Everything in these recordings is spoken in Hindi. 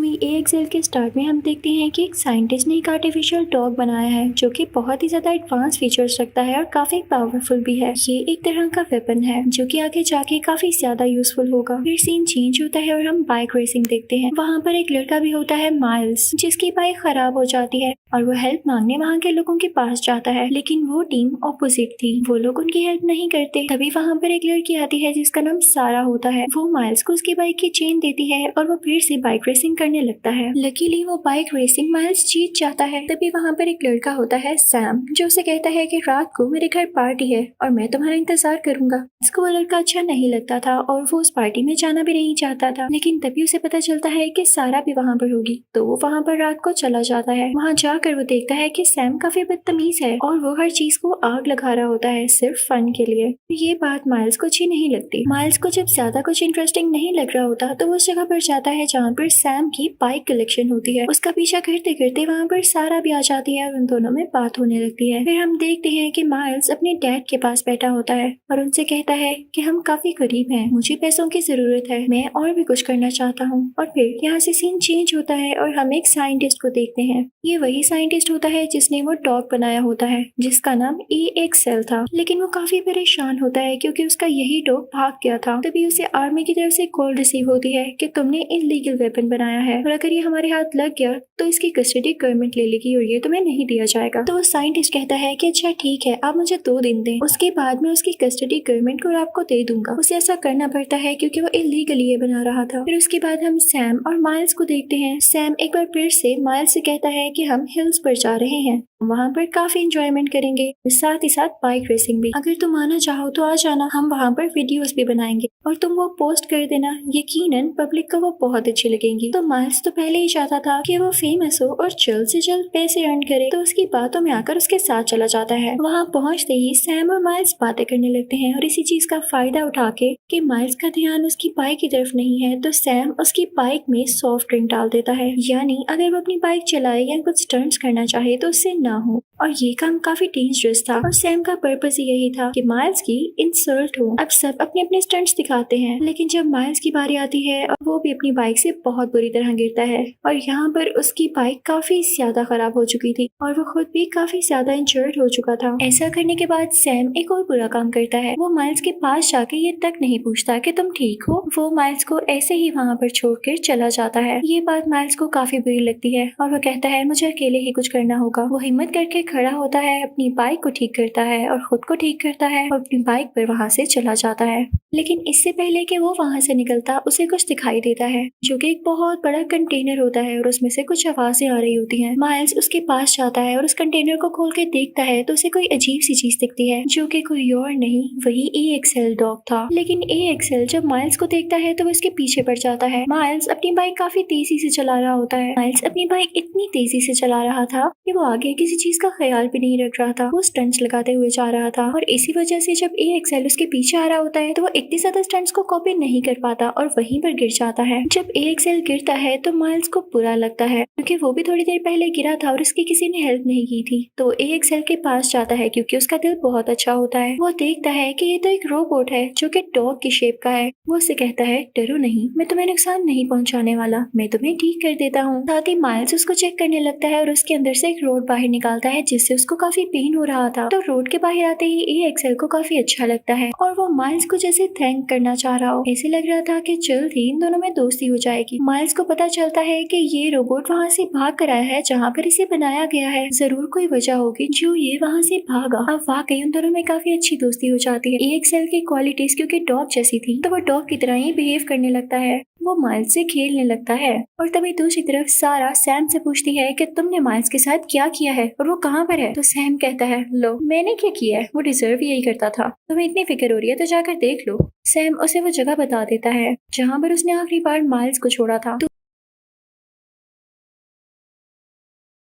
मूवी AXL के स्टार्ट में हम देखते हैं कि एक साइंटिस्ट ने एक आर्टिफिशियल डॉग बनाया है जो कि बहुत ही ज्यादा एडवांस फीचर्स रखता है और काफी पावरफुल भी है। ये एक तरह का वेपन है जो कि आगे जाके काफी ज्यादा यूजफुल होगा। फिर सीन चेंज होता है और हम बाइक रेसिंग देखते हैं। वहाँ पर एक लड़का भी होता है माइल्स, जिसकी बाइक खराब हो जाती है और वो हेल्प मांगने वहाँ के लोगों के पास जाता है, लेकिन वो टीम ऑपोजिट थी, वो लोग उनकी हेल्प नहीं करते। तभी वहाँ पर एक लड़की आती है जिसका नाम सारा होता है। वो माइल्स को उसकी बाइक की चेन देती है और वो फिर से बाइक रेसिंग करने लगता है। लकीली वो बाइक रेसिंग माइल्स जीत जाता है। तभी वहाँ पर एक लड़का होता है सैम, जो उसे कहता है कि रात को मेरे घर पार्टी है और मैं तुम्हारा इंतजार करूंगा। इसको वो लड़का अच्छा नहीं लगता था और वो उस पार्टी में जाना भी नहीं चाहता था, लेकिन तभी उसे पता चलता है कि सारा भी वहाँ पर होगी, तो वो वहाँ पर रात को चला जाता है। वहाँ जाकर वो देखता है कि सैम काफी बदतमीज है और वो हर चीज को आग लगा रहा होता है सिर्फ फन के लिए। ये बात माइल्स को अच्छी नहीं लगती। माइल्स को जब ज्यादा कुछ इंटरेस्टिंग नहीं लग रहा होता तो वो उस जगह पर जाता है जहाँ पर सैम की बाइक कलेक्शन होती है। उसका पीछा करते करते वहाँ पर सारा भी आ जाती है और उन दोनों में बात होने लगती है। फिर हम देखते हैं कि माइल्स अपने डैड के पास बैठा होता है और उनसे कहता है कि हम काफी गरीब हैं, मुझे पैसों की जरूरत है, मैं और भी कुछ करना चाहता हूँ। और फिर यहाँ से सीन चेंज होता है और हम एक साइंटिस्ट को देखते हैं। ये वही साइंटिस्ट होता है जिसने वो डॉग बनाया होता है जिसका नाम AXL था, लेकिन वो काफी परेशान होता है क्योंकि उसका यही डॉग भाग गया था। तभी उसे आर्मी की तरफ से कॉल रिसीव होती है कि तुमने इलीगल वेपन बनाया है और अगर ये हमारे हाथ लग गया तो इसकी कस्टडी गवर्नमेंट ले लेगी और ये तुम्हें नहीं दिया जाएगा। तो साइंटिस्ट कहता है कि अच्छा ठीक है, आप मुझे 2 दिन दें, उसके बाद मैं उसकी कस्टडी गवर्नमेंट को आपको दे दूंगा। उसे ऐसा करना पड़ता है क्योंकि वो इलीगली ये बना रहा था। फिर उसके बाद हम सैम और माइल्स को देखते हैं। सैम एक बार फिर से माइल्स से कहता है कि हम हिल्स पर जा रहे हैं, वहाँ पर काफी इंजॉयमेंट करेंगे, साथ ही साथ बाइक रेसिंग भी। अगर तुम आना चाहो तो आ जाना, हम वहाँ पर वीडियोस भी बनाएंगे और तुम वो पोस्ट कर देना, यकीनन पब्लिक को वो बहुत अच्छी लगेंगी। तो माइल्स तो पहले ही चाहता था कि वो फेमस हो और जल्द से जल्द पैसे अर्न करे, तो उसकी बातों में आकर उसके साथ चला जाता है। वहाँ पहुँचते ही सैम और माइल्स बातें करने लगते हैं और इसी चीज का फायदा उठा के कि माइल्स का ध्यान उसकी बाइक की तरफ नहीं है तो सैम उसकी बाइक में सॉफ्ट ड्रिंक डाल देता है, यानी अगर वो अपनी बाइक चलाए या कुछ स्टंट्स करना चाहे तो उससे ना हो। और ये काम काफी डेंजरस था और सैम का पर्पस यही था कि माइल्स की इंसल्ट हो। अब सब अपने अपने स्टंट्स दिखाते हैं, लेकिन जब माइल्स की बारी आती है और वो भी अपनी बाइक से बहुत बुरी तरह गिरता है और यहाँ पर उसकी बाइक काफी ज्यादा खराब हो चुकी थी और वो खुद भी काफी ज्यादा इंजर्ड हो चुका था। ऐसा करने के बाद सैम एक और बुरा काम करता है। वो माइल्स के पास जाके ये तक नहीं पूछता कि तुम ठीक हो, वो माइल्स को ऐसे ही वहाँ पर छोड़कर चला जाता है। ये बात माइल्स को काफी बुरी लगती है और वो कहता है मुझे अकेले ही कुछ करना होगा। वो हिम्मत करके खड़ा होता है, अपनी बाइक को ठीक करता है और खुद को ठीक करता है और अपनी बाइक पर वहाँ से चला जाता है। लेकिन इससे पहले कि वो वहाँ से निकलता उसे कुछ दिखाई देता है जो कि एक बहुत बड़ा कंटेनर होता है और उसमें से कुछ आवाजें आ रही होती हैं। माइल्स उसके पास जाता है और उस कंटेनर को खोल के देखता है तो उसे कोई अजीब सी चीज दिखती है जो कि कोई और नहीं, वही AXL डॉग था। लेकिन AXL जब माइल्स को देखता है तो वो इसके पीछे पड़ जाता है। माइल्स अपनी बाइक काफी तेजी से चला रहा होता है। माइल्स अपनी बाइक इतनी तेजी से चला रहा था कि वो आगे किसी चीज का ख्याल भी नहीं रख रहा था, वो स्टंट्स लगाते हुए जा रहा था और इसी वजह से जब AXL उसके पीछे आ रहा होता है तो वो इतनी ज्यादा स्टंट्स को कॉपी नहीं कर पाता और वहीं पर गिर जाता है। जब AXL गिरता है तो माइल्स को बुरा लगता है क्योंकि वो भी थोड़ी देर पहले गिरा था और उसकी किसी ने हेल्प नहीं की थी। तो AXL के पास जाता है क्योंकि उसका दिल बहुत अच्छा होता है। वो देखता है कि ये तो एक रोबोट है जो कि डॉग की शेप का है। वो उससे कहता है डरो नहीं, मैं तुम्हें नुकसान नहीं पहुंचाने वाला, मैं तुम्हें ठीक कर देता हूँ। साथ ही माइल्स उसको चेक करने लगता है और उसके अंदर से एक रोड बाहर निकालता है जिससे उसको काफी पेन हो रहा था। तो रोड के बाहर आते ही AXL को काफी अच्छा लगता है और वो माइल्स को जैसे थैंक करना चाह रहा हो। ऐसे लग रहा था कि जल्द ही इन दोनों में दोस्ती हो जाएगी। माइल्स को पता चलता है कि ये रोबोट वहाँ से भाग कर आया है जहाँ पर इसे बनाया गया है, जरूर कोई वजह होगी जो ये वहाँ से भागा। अब वाकई उन दोनों में काफी अच्छी दोस्ती हो जाती है। AXL की क्वालिटीज क्योंकि डॉग जैसी थी तो वो डॉग की तरह ही बिहेव करने लगता है, वो माइल्स से खेलने लगता है। और तभी दूसरी तरफ सारा सैम से पूछती है कि तुमने माइल्स के साथ क्या किया है और वो कहाँ पर है। तो सैम कहता है लो मैंने क्या किया है, वो डिजर्व यही करता था, तुम्हें इतनी फिक्र हो रही है तो जाकर देख लो। सैम उसे वो जगह बता देता है जहाँ पर उसने आखिरी बार माइल्स को छोड़ा था।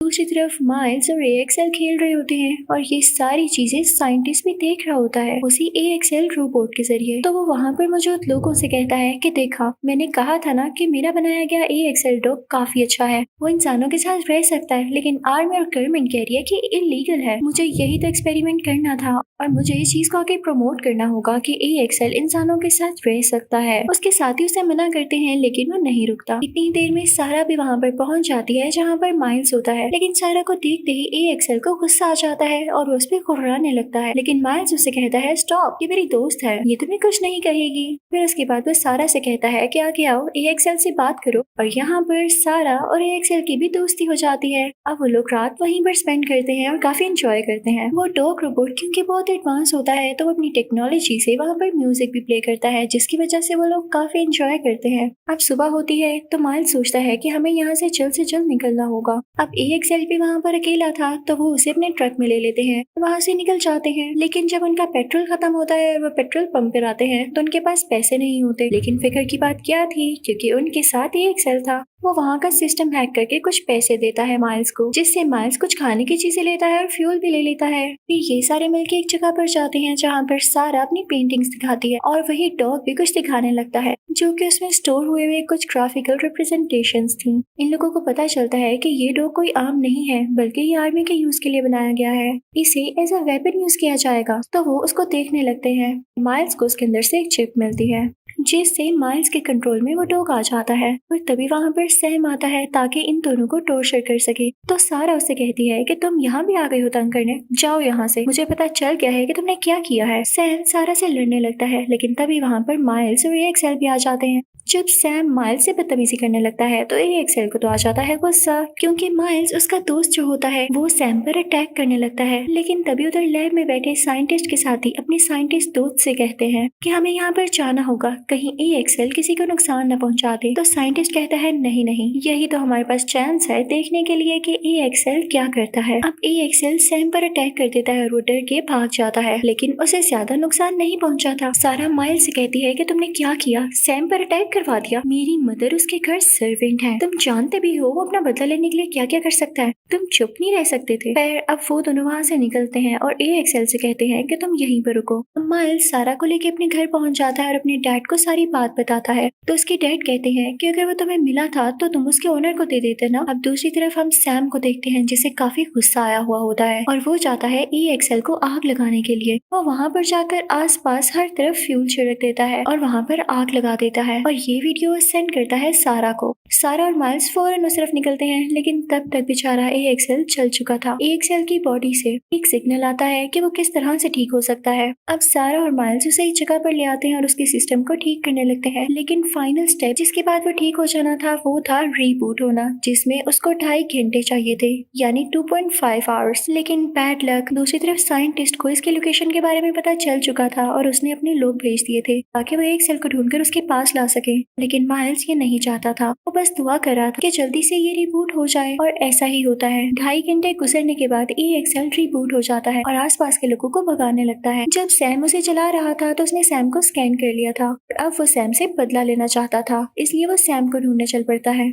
दूसरी तरफ माइल्स और AXL खेल रहे होते हैं और ये सारी चीजें साइंटिस्ट भी देख रहा होता है उसी AXL रोबोट के जरिए। तो वो वहाँ पर मौजूद लोगों से कहता है कि देखा, मैंने कहा था ना कि मेरा बनाया गया AXL डॉग काफी अच्छा है, वो इंसानों के साथ रह सकता है, लेकिन आर्मी और गवर्नमेंट कह रही है कि इलीगल है। मुझे यही तो एक्सपेरिमेंट करना था और मुझे इस चीज को आगे प्रमोट करना होगा कि AXL इंसानों के साथ रह सकता है। उसके साथी उसे मना करते हैं लेकिन वो नहीं रुकता। इतनी देर में सारा भी वहाँ पर पहुंच जाती है जहाँ पर माइल्स होता है, लेकिन सारा को देखते ही AXL को गुस्सा आ जाता है और वो उस पर कुर्राने लगता है। लेकिन माइल्स उसे कहता है स्टॉप, ये मेरी दोस्त है, ये तुम्हें कुछ नहीं कहेगी। फिर उसके बाद वो सारा से कहता है कि आगे आओ, AXL से बात करो। और यहाँ पर सारा और AXL की भी दोस्ती हो जाती है। अब वो लोग रात वहीं पर स्पेंड करते हैं और काफी इंजॉय करते हैं। वो डॉग रोबोट क्योंकि बहुत एडवांस होता है तो वो अपनी टेक्नोलॉजी से वहाँ पर म्यूजिक भी प्ले करता है, जिसकी वजह से वो लोग काफी इंजॉय करते हैं। अब सुबह होती है तो माइल्स सोचता है कि हमें यहाँ से जल्द निकलना होगा। अब AXL भी वहाँ पर अकेला था तो वो उसे अपने ट्रक में ले लेते हैं, वहाँ से निकल जाते हैं। लेकिन जब उनका पेट्रोल खत्म होता है और वो पेट्रोल पंप पर आते हैं तो उनके पास पैसे नहीं होते। लेकिन फिक्र की बात क्या थी, क्योंकि उनके साथ AXL था। वो वहाँ का सिस्टम हैक करके कुछ पैसे देता है माइल्स को, जिससे माइल्स कुछ खाने की चीजें लेता है और फ्यूल भी ले लेता है। फिर ये सारे मिलके एक जगह पर जाते हैं जहाँ पर सारा अपनी पेंटिंग्स दिखाती है और वही डॉग भी कुछ दिखाने लगता है, जो कि उसमें स्टोर हुए कुछ ग्राफिकल रिप्रेजेंटेशंस थी। इन लोगों को पता चलता है कि ये डॉग कोई आम नहीं है, बल्कि ये आर्मी के यूज के लिए बनाया गया है, इसे एज अ वेपन यूज किया जाएगा। तो वो उसको देखने लगते हैं। माइल्स को उसके अंदर से एक चिप मिलती है, जिससे माइल्स के कंट्रोल में वो डॉग आ जाता है। और तभी वहाँ पर सैम आता है ताकि इन दोनों को टॉर्चर कर सके। तो सारा उससे कहती है कि तुम यहाँ भी आ गई हो तंग करने, जाओ यहाँ से, मुझे पता चल गया है कि तुमने क्या किया है। सैम सारा से लड़ने लगता है, लेकिन तभी वहाँ पर माइल्स और AXL भी आ जाते हैं। जब सैम माइल्स से बदतमीजी करने लगता है तो AXL को तो आ जाता है गुस्सा, क्योंकि माइल्स उसका दोस्त जो होता है वो सैम पर अटैक करने लगता है। लेकिन तभी उधर लैब में बैठे साइंटिस्ट के साथी अपने साइंटिस्ट दोस्त से कहते हैं कि हमें यहाँ पर जाना होगा, कहीं AXL किसी को नुकसान न पहुंचा दे। तो साइंटिस्ट कहता है नहीं नहीं, यही तो हमारे पास चांस है देखने के लिए कि AXL क्या करता है। अब AXL सैम पर अटैक कर देता है और वो डर के भाग जाता है, लेकिन उसे ज्यादा नुकसान नहीं पहुंचा था। सारा माइल्स से कहती है कि तुमने क्या किया, सैम पर अटैक करवा दिया। मेरी मदर उसके घर सर्वेंट है, तुम जानते भी हो वो अपना बदला लेने के लिए क्या क्या कर सकता है, तुम चुप नहीं रह सकते थे। पर अब वो दोनों वहाँ से निकलते हैं और AXL से कहते हैं कि तुम यहीं पर रुको। माइल्स सारा को लेके अपने घर पहुंच जाता है और अपने डैड को सारी बात बताता है। तो उसके डैड कहते हैं कि अगर वो तुम्हें मिला था तो तुम उसके ओनर को दे देते ना। अब दूसरी तरफ हम सैम को देखते हैं जिसे काफी गुस्सा आया हुआ होता है और वो जाता है AXL को आग लगाने के लिए। वो वहाँ पर जाकर आसपास हर तरफ फ्यूल छिड़क देता है और वहाँ पर आग लगा देता है और ये वीडियो सेंड करता है सारा को। सारा और माइल्स फौरन उस तरफ निकलते हैं, लेकिन तब तक बेचारा AXL चल चुका था। AXL की बॉडी से एक सिग्नल आता है कि वो किस तरह से ठीक हो सकता है। अब सारा और माइल्स उसे एक जगह पर ले आते हैं और उसके सिस्टम को ठीक करने लगते हैं। लेकिन फाइनल स्टेप जिसके बाद वो ठीक हो जाना था वो था रीबूट होना, जिसमें उसको 2.5 घंटे चाहिए थे, यानी 2.5 आवर्स। लेकिन बैड लक, दूसरी तरफ साइंटिस्ट को इसके लोकेशन के बारे में पता चल चुका था और उसने अपने लोग भेज दिए थे ताकि वो AXL को ढूंढकर उसके पास ला सके। लेकिन माइल्स ये नहीं चाहता था, वो बस दुआ कर रहा था कि जल्दी से ये रिबूट हो जाए। और ऐसा ही होता है। 2.5 घंटे गुजरने के बाद AXL रिबूट हो जाता है और आसपास के लोगों को भगाने लगता है। जब सैम उसे चला रहा था तो उसने सैम को स्कैन कर लिया था। अब वो सैम से बदला लेना चाहता था, इसलिए वो सैम को ढूंढने चल पड़ता है।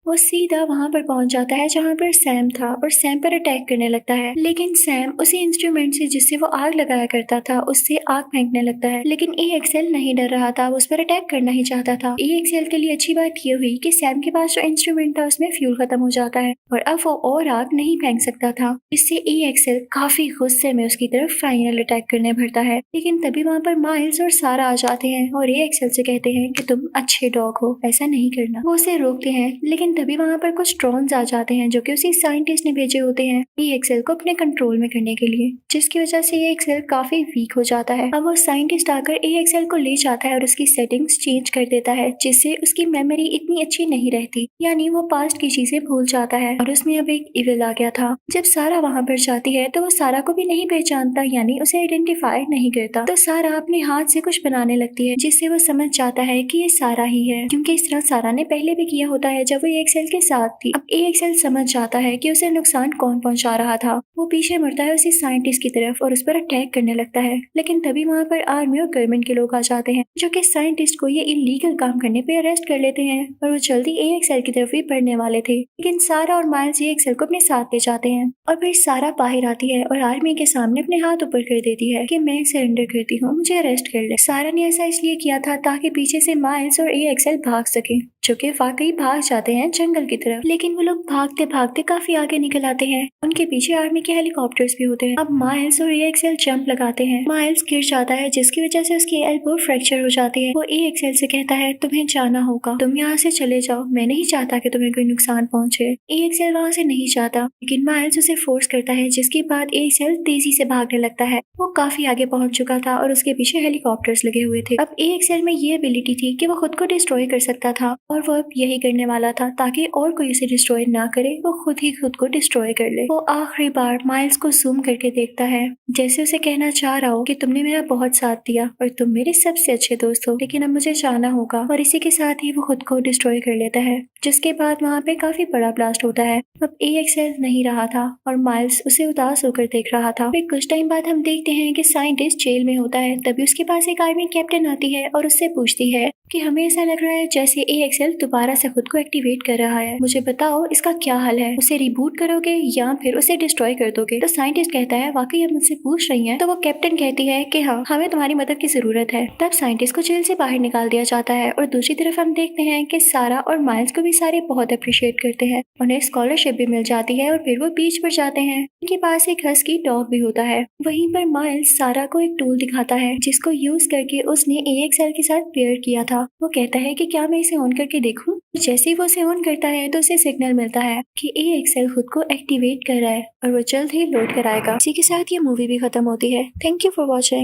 वो सीधा वहाँ पर पहुंच जाता है जहाँ पर सैम था और सैम पर अटैक करने लगता है। लेकिन सैम उसी इंस्ट्रूमेंट से जिससे वो आग लगाया करता था उससे आग फेंकने लगता है। लेकिन AXL नहीं डर रहा था, वो उस पर अटैक करना ही चाहता था। AXL के लिए अच्छी बात ये हुई कि सैम के पास जो इंस्ट्रूमेंट था उसमें फ्यूल खत्म हो जाता है और अब वो और आग नहीं फेंक सकता था। इससे AXL काफी गुस्से में उसकी तरफ फाइनल अटैक करने भरता है। लेकिन तभी वहाँ पर माइल्स और सारा आ जाते हैं और AXL से कहते हैं कि तुम अच्छे डॉग हो, ऐसा नहीं करना। वो उसे रोकते हैं, लेकिन तभी वहाँ पर कुछ ड्रोन्स आ जाते हैं जो कि उसी साइंटिस्ट ने भेजे होते हैं AXL को अपने कंट्रोल में करने के लिए, जिसकी वजह से AXL काफी वीक हो जाता है। अब वो साइंटिस्ट आकर AXL को ले जाता है और उसकी सेटिंग्स चेंज कर देता है, जिससे उसकी मेमोरी इतनी अच्छी नहीं रहती, यानी वो पास्ट की चीजें भूल जाता है और उसमें अब एक इविल आ गया था। जब सारा वहाँ पर जाती है तो वो सारा को भी नहीं पहचानता, यानी उसे आइडेंटिफाई नहीं करता। तो सारा अपने हाथ से कुछ बनाने लगती है जिससे वो समझ जाता है कि ये सारा ही है, क्योंकि इस तरह सारा ने पहले भी किया होता है जब वो AXL के साथ थी। अब AXL समझ जाता है कि उसे नुकसान कौन पहुंचा रहा था। वो पीछे मुड़ता है उसी साइंटिस्ट की तरफ और उस पर अटैक करने लगता है, लेकिन तभी वहाँ पर आर्मी और गवर्नमेंट के लोग आ जाते हैं, जो कि साइंटिस्ट को ये इलीगल काम करने पे अरेस्ट कर लेते हैं और वो जल्दी AXL की तरफ भी बढ़ने वाले थे। लेकिन सारा और माइल्स AXL को अपने साथ ले जाते हैं और फिर सारा बाहर आती है और आर्मी के सामने अपने हाथ ऊपर कर देती है कि मैं सरेंडर करती हूँ, मुझे अरेस्ट कर ले। सारा ने ऐसा इसलिए किया था ताकि पीछे से माइल्स और AXL भाग सके, जो कि वाकई भाग जाते हैं जंगल की तरफ। लेकिन वो लोग भागते भागते काफी आगे निकल आते हैं। उनके पीछे आर्मी के हेलीकॉप्टर्स भी होते हैं। अब माइल्स और AXL जंप लगाते हैं। माइल्स गिर जाता है, जिसकी वजह से उसकी एल्बो फ्रैक्चर हो जाती है। वो AXL से कहता है तुम्हें जाना होगा, तुम यहाँ से चले जाओ, मैं नहीं चाहता कि तुम्हें कोई नुकसान पहुंचे। AXL वहाँ से नहीं जाता, लेकिन माइल्स उसे फोर्स करता है, जिसके बाद AXL तेजी से भागने लगता है। वो काफी आगे पहुंच चुका था और उसके पीछे हेलीकॉप्टर्स लगे हुए थे। अब AXL में ये एबिलिटी थी कि वो खुद को डिस्ट्रॉय कर सकता था और वो अब यही करने वाला था ताकि और कोई उसे डिस्ट्रॉय ना करे, वो खुद ही खुद को डिस्ट्रॉय कर ले। वो आखिरी बार माइल्स को जूम करके देखता है, जैसे उसे कहना चाह रहा हो कि तुमने मेरा बहुत साथ दिया और तुम मेरे सबसे अच्छे दोस्त हो, लेकिन अब मुझे जाना होगा। और इसी के साथ ही वो खुद को डिस्ट्रॉय कर लेता है, जिसके बाद वहाँ पे काफी बड़ा ब्लास्ट होता है। अब AXL नहीं रहा था और माइल्स उसे उदास होकर देख रहा था। फिर कुछ टाइम बाद हम देखते हैं कि साइंटिस्ट जेल में होता है। तभी उसके पास एक आर्मी कैप्टन आती है और उससे पूछती है कि हमें ऐसा लग रहा है जैसे AXL दोबारा से खुद को एक्टिवेट कर रहा है, मुझे बताओ इसका क्या हल है, उसे रिबूट करोगे या फिर उसे डिस्ट्रॉय कर दोगे। तो साइंटिस्ट कहता है वाकई आप मुझसे पूछ रही हैं। तो वो कैप्टन कहती है कि हाँ, हमें तुम्हारी मदद की जरूरत है। तब साइंटिस्ट को जेल से बाहर निकाल दिया जाता है और दूसरी तरफ हम देखते हैं कि सारा और माइल्स को भी सारे बहुत अप्रिशिएट करते हैं, उन्हें स्कॉलरशिप भी मिल जाती है और फिर वो बीच पर जाते हैं। उनके पास एक हस्की डॉग भी होता है। वहीं पर माइल्स सारा को एक टूल दिखाता है जिसको यूज करके उसने AXL के साथ पेयर किया था। वो कहता है कि क्या मैं इसे ऑन करके देखूं? जैसे ही वो इसे ऑन करता है तो उसे सिग्नल मिलता है कि AXL खुद को एक्टिवेट कर रहा है और वो जल्द ही लोड कराएगा। इसी के साथ ये मूवी भी खत्म होती है। Thank you for watching.